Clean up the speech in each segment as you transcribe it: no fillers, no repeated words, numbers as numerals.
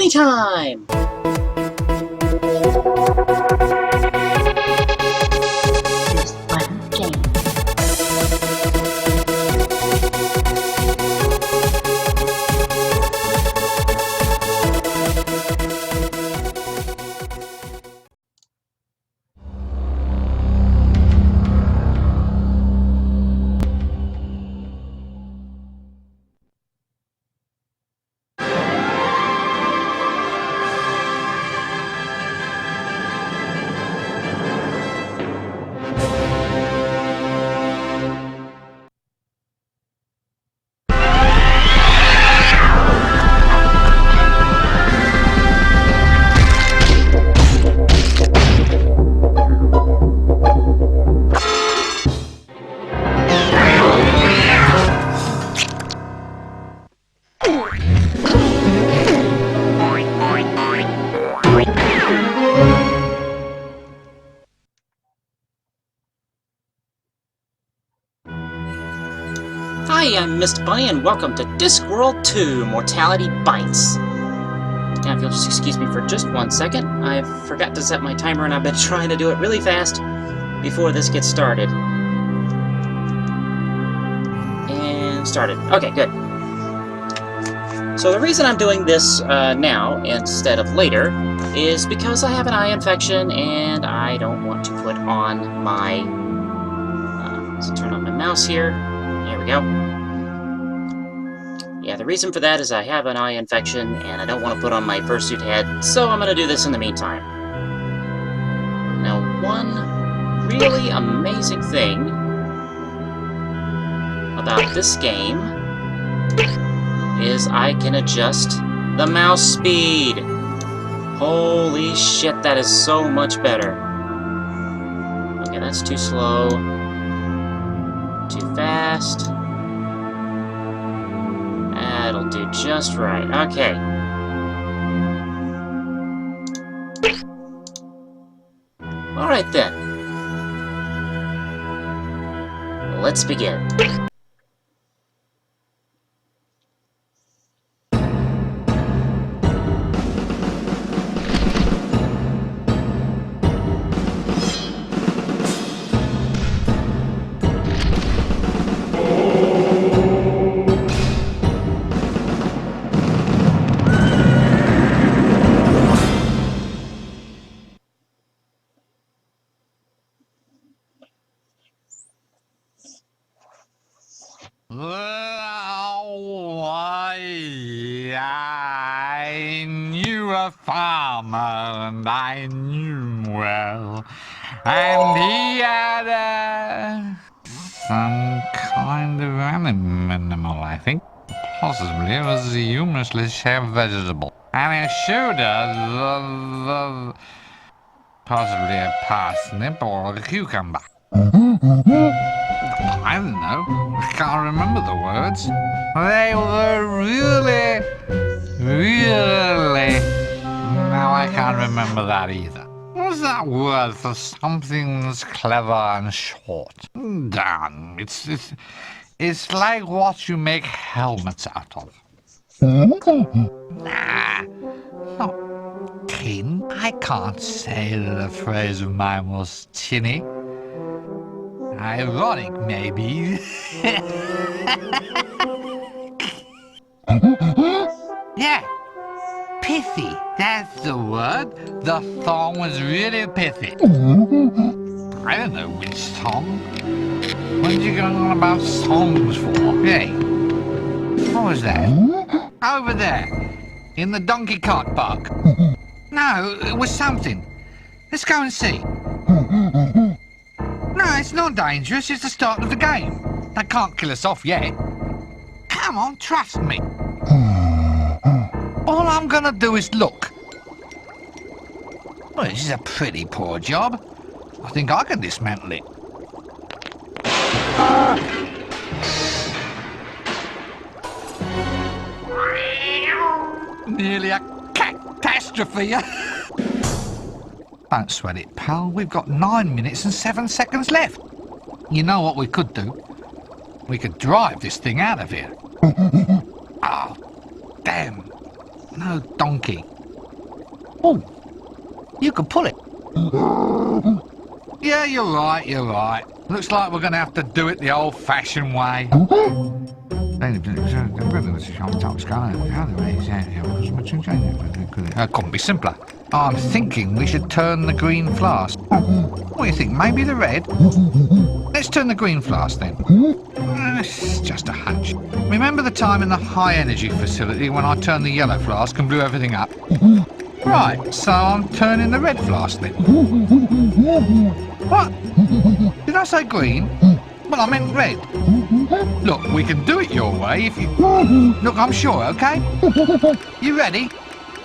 Me time! This one game. Hi, I'm Mr. Bunny, and welcome to Discworld II, Mortality Bites. Now, if you'll just excuse me for just 1 second, I forgot to set my timer, and I've been trying to do it really fast before this gets started. And started. Okay, good. So the reason I'm doing this now instead of later is because I have an eye infection, and I don't want to put on my... let's turn on my mouse here. There we go. Yeah, the reason for that is I have an eye infection, and I don't want to put on my fursuit head, so I'm going to do this in the meantime. Now, one really amazing thing about this game is I can adjust the mouse speed. Holy shit, that is so much better. Okay, that's too slow. Too fast. That'll do just right. Okay. Alright then. Let's begin. I knew a farmer, and I knew him well, and he had some kind of animal, I think. Possibly it was a humorously shaped vegetable, and it showed us possibly a parsnip or a cucumber. I don't know. I can't remember the words. They were really... Now I can't remember that either. What's that word for something that's clever and short? Damn, it's like what you make helmets out of. Nah, not tin. I can't say that a phrase of mine was tinny. Ironic, maybe. Yeah, pithy, that's the word. The song was really pithy. I don't know which song. What are you going on about songs for? Hey, what was that? Over there, in the donkey cart park. No, it was something. Let's go and see. No, it's not dangerous, it's the start of the game. They can't kill us off yet. Come on, trust me. All I'm gonna do is look. Well, this is a pretty poor job. I think I can dismantle it. Nearly a catastrophe. Don't sweat it, pal. We've got 9 minutes and 7 seconds left. You know what we could do? We could drive this thing out of here. Oh, damn. No donkey. Oh, you can pull it. Yeah, you're right. Looks like we're going to have to do it the old-fashioned way. Couldn't be simpler. I'm thinking we should turn the green flask. What do you think, maybe the red? Let's turn the green flask then. It's just a hunch. Remember the time in the high-energy facility when I turned the yellow flask and blew everything up? Right, so I'm turning the red flask then. What? Did I say green? Well, I meant red. Look, we can do it your way if you... Look, I'm sure, okay? You ready?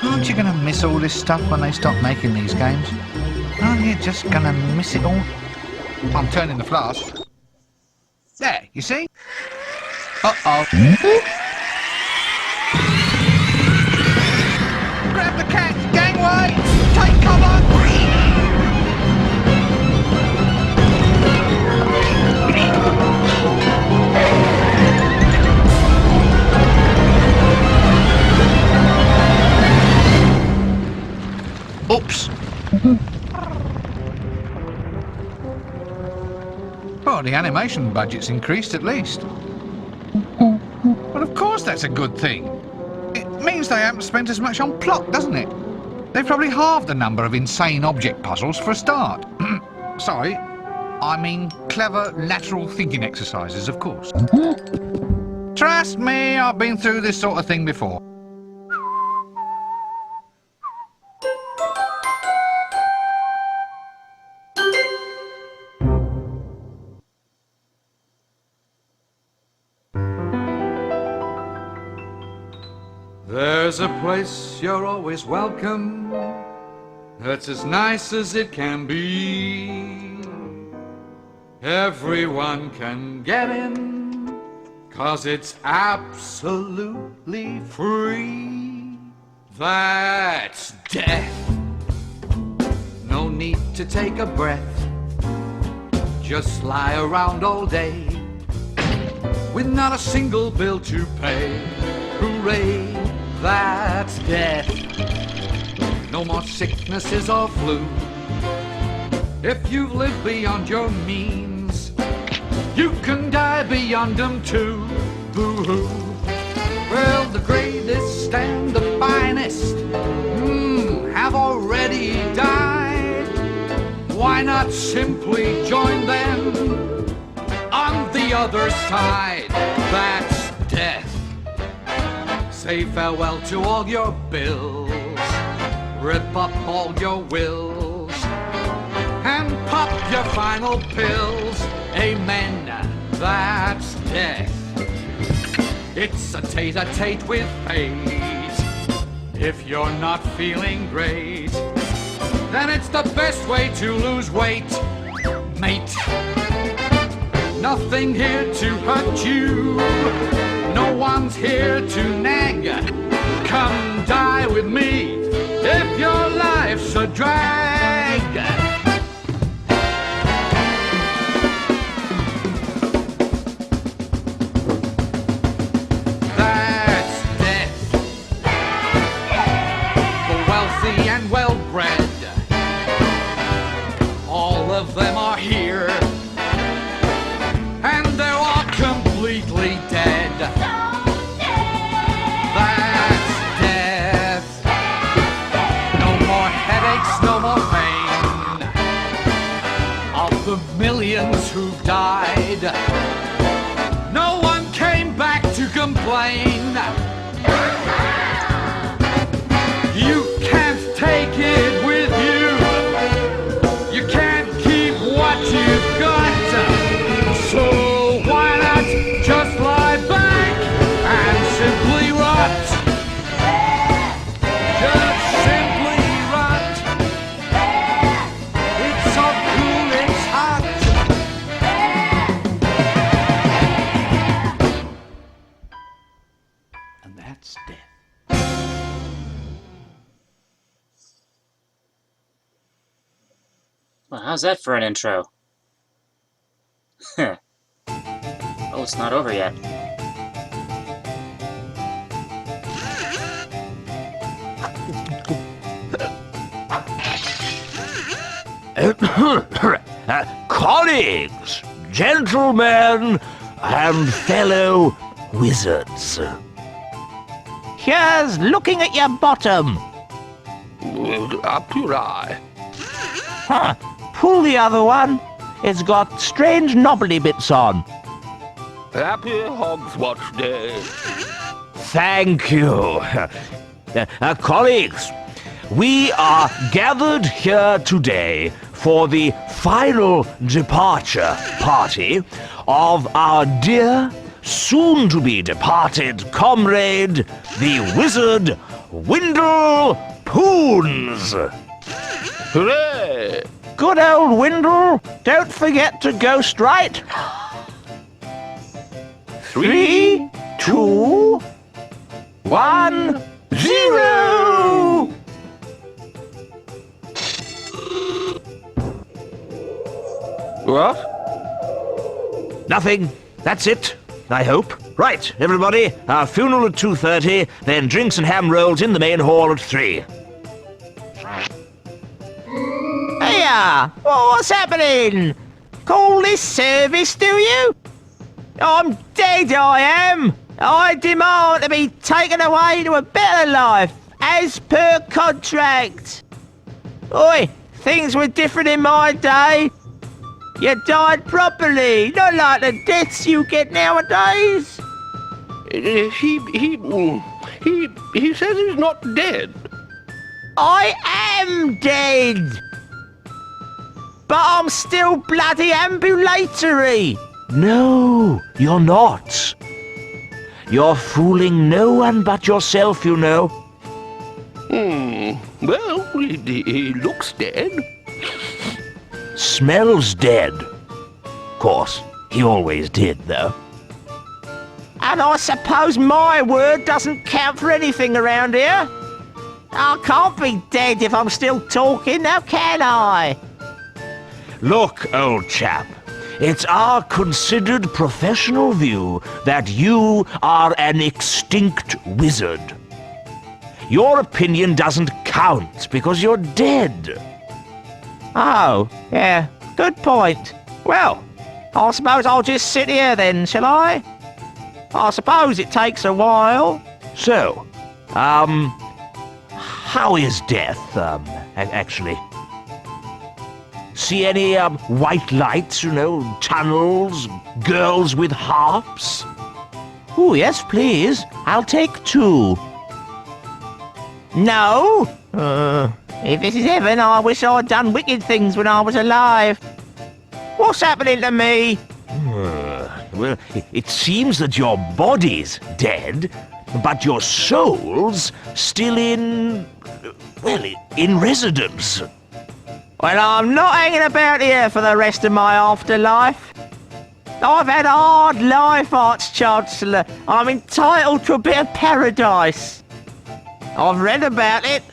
Aren't you going to miss all this stuff when they stop making these games? Aren't you just going to miss it all? I'm turning the flask. There, you see? Uh-oh. Grab the cat, gangway! Take cover! Oops. Well, the animation budget's increased at least. Well, of course that's a good thing. It means they haven't spent as much on plot, doesn't it? They've probably halved the number of insane object puzzles for a start. Sorry, I mean clever lateral thinking exercises, of course. Trust me, I've been through this sort of thing before. There's a place you're always welcome, that's as nice as it can be. Everyone can get in, 'cause it's absolutely free. That's death. No need to take a breath, just lie around all day with not a single bill to pay. Hooray! That's death. No more sicknesses or flu. If you've lived beyond your means, you can die beyond them too. Boo-hoo. Well, the greatest and the finest have already died. Why not simply join them on the other side? That's death. Say farewell to all your bills, rip up all your wills, and pop your final pills. Amen, that's death. It's a tete-a-tete with fate. If you're not feeling great, then it's the best way to lose weight, mate. Nothing here to hurt you, no one's here to nag. Come die with me if your life's a drag. That's death. The wealthy and well-bred, all of them are here, and they're all completely dead. That's death. No more headaches, no more pain. Of the millions who've died, no one came back to complain. You can't take it with you. You can't keep what you've got. So why not just lie back and simply rot? Just simply rot. It's so cool, it's hot. And that's death. Well, how's that for an intro? Huh. Oh, it's not over yet. Colleagues, gentlemen, and fellow wizards. Here's looking at your bottom. Up your eye. Huh. Pull the other one. It's got strange knobbly bits on. Happy Hogswatch Day. Thank you. Colleagues, we are gathered here today for the final departure party of our dear, soon-to-be departed comrade, the wizard Windle Poons. Hooray! Good old Windle, don't forget to go straight. 3, 2, 1, 0! What? Nothing. That's it, I hope. Right, everybody, our funeral at 2:30, then drinks and ham rolls in the main hall at 3. Hiya! What's happening? Call this service, do you? I'm dead, I am. I demand to be taken away to a better life, as per contract. Oi, things were different in my day. You died properly, not like the deaths you get nowadays. He says he's not dead. I am dead. But I'm still bloody ambulatory. No, you're not. You're fooling no one but yourself, you know. Well, he looks dead. Smells dead. Course, he always did, though. And I suppose my word doesn't count for anything around here. I can't be dead if I'm still talking, now can I? Look, old chap, it's our considered professional view that you are an extinct wizard. Your opinion doesn't count because you're dead. Oh, yeah, good point. Well, I suppose I'll just sit here then, shall I? I suppose it takes a while. So, how is death, actually? See any, white lights, you know, tunnels, girls with harps? Oh, yes, please. I'll take 2. No? If this is heaven, I wish I'd done wicked things when I was alive. What's happening to me? Well, it seems that your body's dead, but your soul's still in residence. Well, I'm not hanging about here for the rest of my afterlife. I've had a hard life, Arch-Chancellor. I'm entitled to a bit of paradise. I've read about it.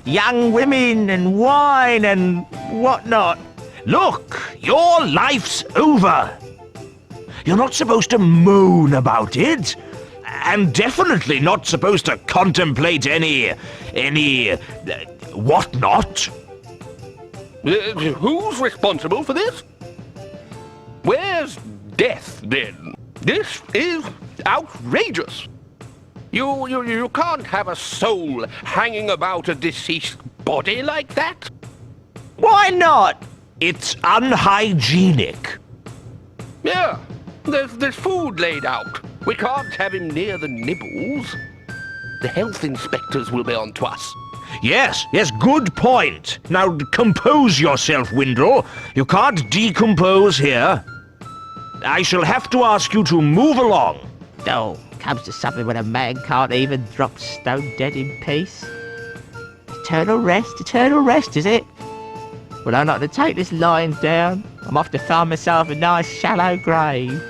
Young women and wine and whatnot. Look, your life's over. You're not supposed to moan about it. And definitely not supposed to contemplate any whatnot. Who's responsible for this? Where's death, then? This is outrageous. You can't have a soul hanging about a deceased body like that. Why not? It's unhygienic. Yeah, there's food laid out. We can't have him near the nibbles. The health inspectors will be on to us. Yes, good point. Now compose yourself, Windle. You can't decompose here. I shall have to ask you to move along. Oh, comes to something when a man can't even drop stone dead in peace. Eternal rest, is it? Well, I'm not to take this lying down. I'm off to find myself a nice shallow grave.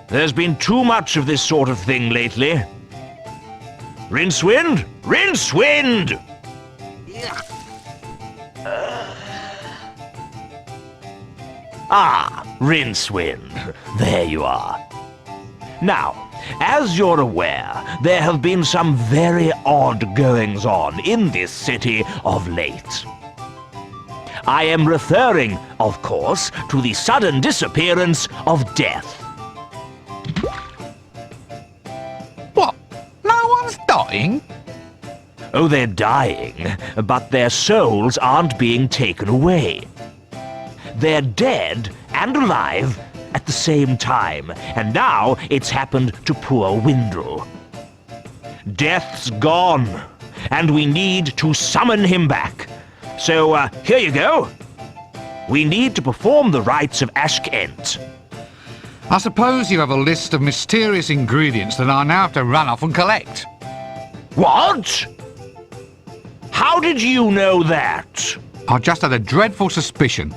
There's been too much of this sort of thing lately. Rincewind? Rincewind! Rincewind. There you are. Now, as you're aware, there have been some very odd goings-on in this city of late. I am referring, of course, to the sudden disappearance of Death. What? No one's dying? Oh, they're dying, but their souls aren't being taken away. They're dead and alive at the same time, and now it's happened to poor Windle. Death's gone, and we need to summon him back. So, here you go. We need to perform the rites of Ashkent. I suppose you have a list of mysterious ingredients that I now have to run off and collect. What? How did you know that? I just had a dreadful suspicion.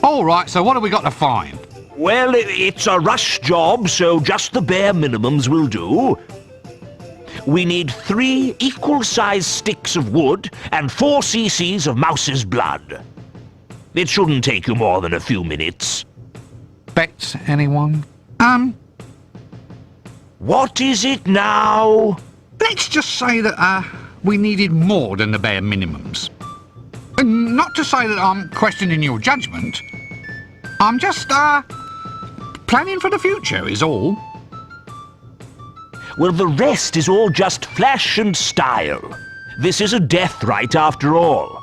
All right, so what have we got to find? Well, it's a rush job, so just the bare minimums will do. We need 3 equal-sized sticks of wood and 4 cc's of mouse's blood. It shouldn't take you more than a few minutes. Bets, anyone? What is it now? Let's just say that, we needed more than the bare minimums. And not to say that I'm questioning your judgment. I'm just, planning for the future is all. Well, the rest is all just flash and style. This is a death rite after all.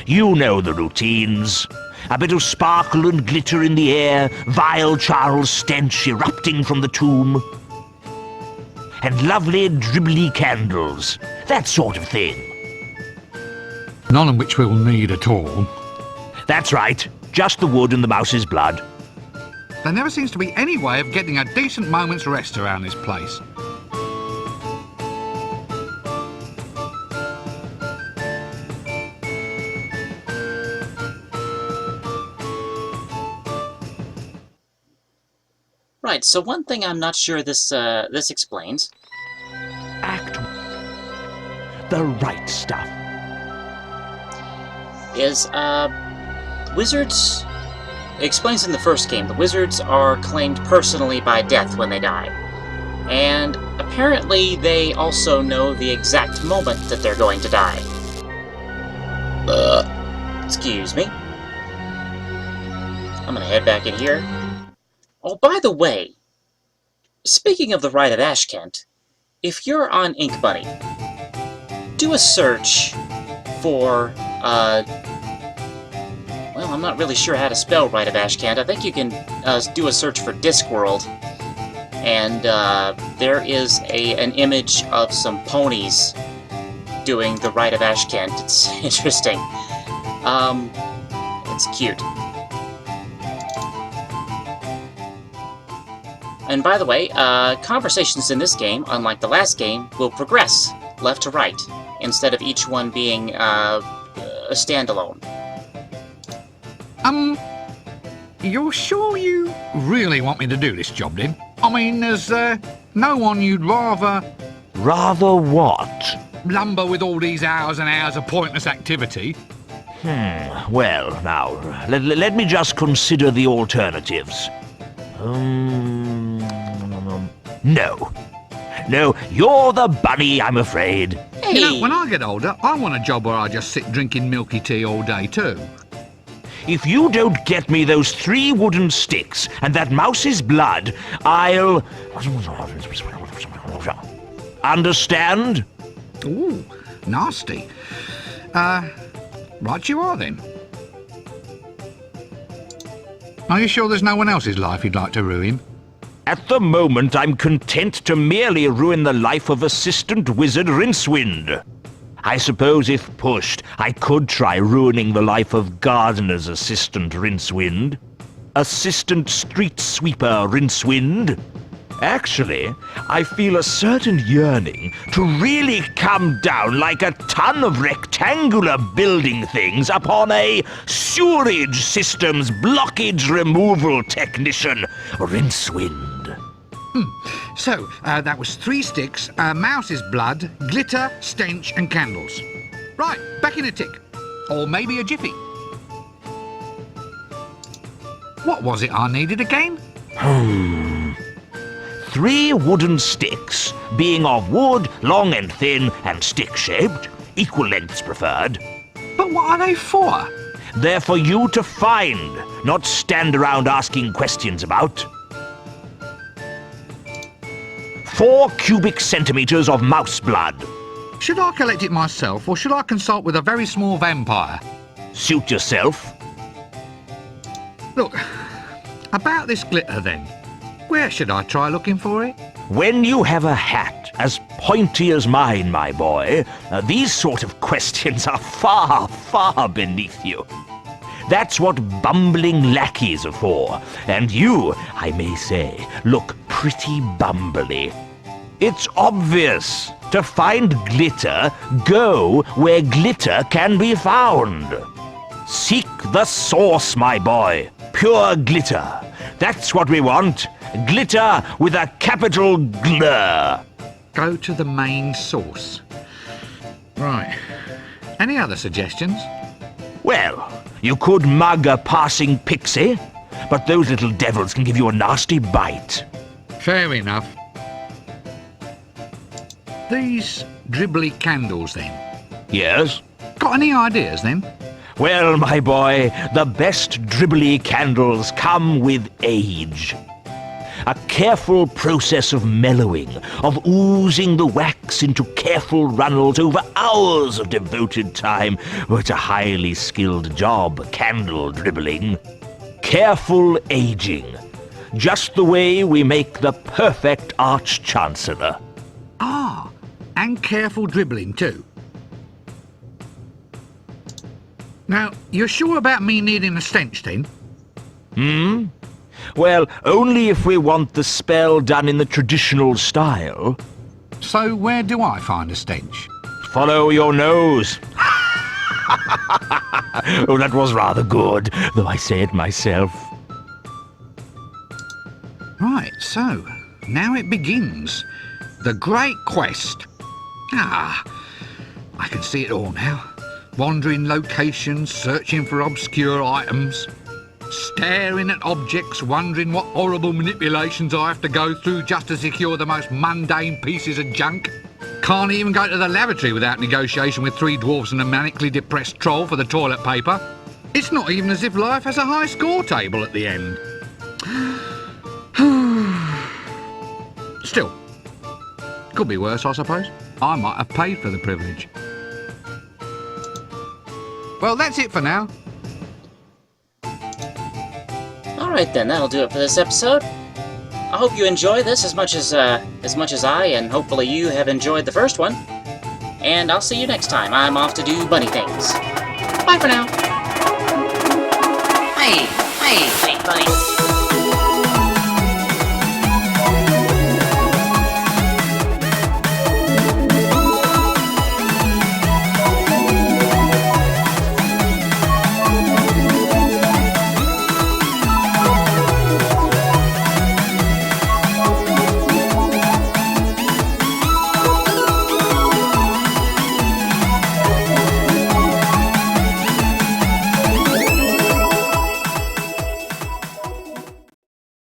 You know the routines. A bit of sparkle and glitter in the air, vile Charles stench erupting from the tomb. And lovely dribbly candles, that sort of thing. None of which we'll need at all. That's right, just the wood and the mouse's blood. There never seems to be any way of getting a decent moment's rest around this place. Right, so one thing I'm not sure this explains. Act the right stuff. Is, wizards... It explains in the first game, the wizards are claimed personally by Death when they die. And apparently they also know the exact moment that they're going to die. Excuse me. I'm gonna head back in here. Oh, by the way, speaking of the Rite of Ashkent, if you're on Ink Bunny, do a search for, well, I'm not really sure how to spell Rite of Ashkent. I think you can do a search for Discworld, and there is an image of some ponies doing the Rite of Ashkent. It's interesting. It's cute. And by the way, conversations in this game, unlike the last game, will progress left to right, instead of each one being a standalone. You're sure you really want me to do this job, then? I mean, there's, no one you'd rather... Rather what? lumber with all these hours and hours of pointless activity? Well, now, let me just consider the alternatives. No. No, you're the bunny, I'm afraid. Hey! You know, when I get older, I want a job where I just sit drinking milky tea all day, too. If you don't get me those 3 wooden sticks and that mouse's blood, I'll... Understand? Ooh, nasty. Right you are, then. Are you sure there's no one else's life you'd like to ruin? At the moment, I'm content to merely ruin the life of Assistant Wizard Rincewind. I suppose if pushed, I could try ruining the life of Gardener's Assistant Rincewind, Assistant Street Sweeper Rincewind, Actually, I feel a certain yearning to really come down like a ton of rectangular building things upon a sewerage systems blockage removal technician, Rincewind. So, that was 3 sticks, mouse's blood, glitter, stench, and candles. Right, back in a tick. Or maybe a jiffy. What was it I needed again? 3 wooden sticks, being of wood, long and thin, and stick-shaped, equal lengths preferred. But what are they for? They're for you to find, not stand around asking questions about. 4 cubic centimeters of mouse blood. Should I collect it myself, or should I consult with a very small vampire? Suit yourself. Look, about this glitter then. Where should I try looking for it? When you have a hat as pointy as mine, my boy, these sort of questions are far, far beneath you. That's what bumbling lackeys are for, and you, I may say, look pretty bumbly. It's obvious. To find glitter, go where glitter can be found. Seek the source, my boy. Pure glitter. That's what we want. Glitter with a capital glur. Go to the main source. Right. Any other suggestions? Well, you could mug a passing pixie, but those little devils can give you a nasty bite. Fair enough. These dribbly candles then. Yes? Got any ideas then? Well, my boy, the best dribbly candles come with age. A careful process of mellowing, of oozing the wax into careful runnels over hours of devoted time. Oh, it's a highly skilled job, candle dribbling. Careful aging. Just the way we make the perfect Arch-Chancellor. Ah, and careful dribbling too. Now, you're sure about me needing a stench then? Well, only if we want the spell done in the traditional style. So where do I find a stench? Follow your nose. Oh, that was rather good, though I say it myself. Right, so, now it begins. The Great Quest. Ah, I can see it all now. Wandering locations, searching for obscure items. Staring at objects, wondering what horrible manipulations I have to go through just to secure the most mundane pieces of junk. Can't even go to the lavatory without negotiation with 3 dwarves and a manically depressed troll for the toilet paper. It's not even as if life has a high score table at the end. Still, could be worse, I suppose. I might have paid for the privilege. Well, that's it for now. Alright then, that'll do it for this episode. I hope you enjoy this as much as I, and hopefully you have enjoyed the first one. And I'll see you next time. I'm off to do bunny things. Bye for now. Hey, buddy.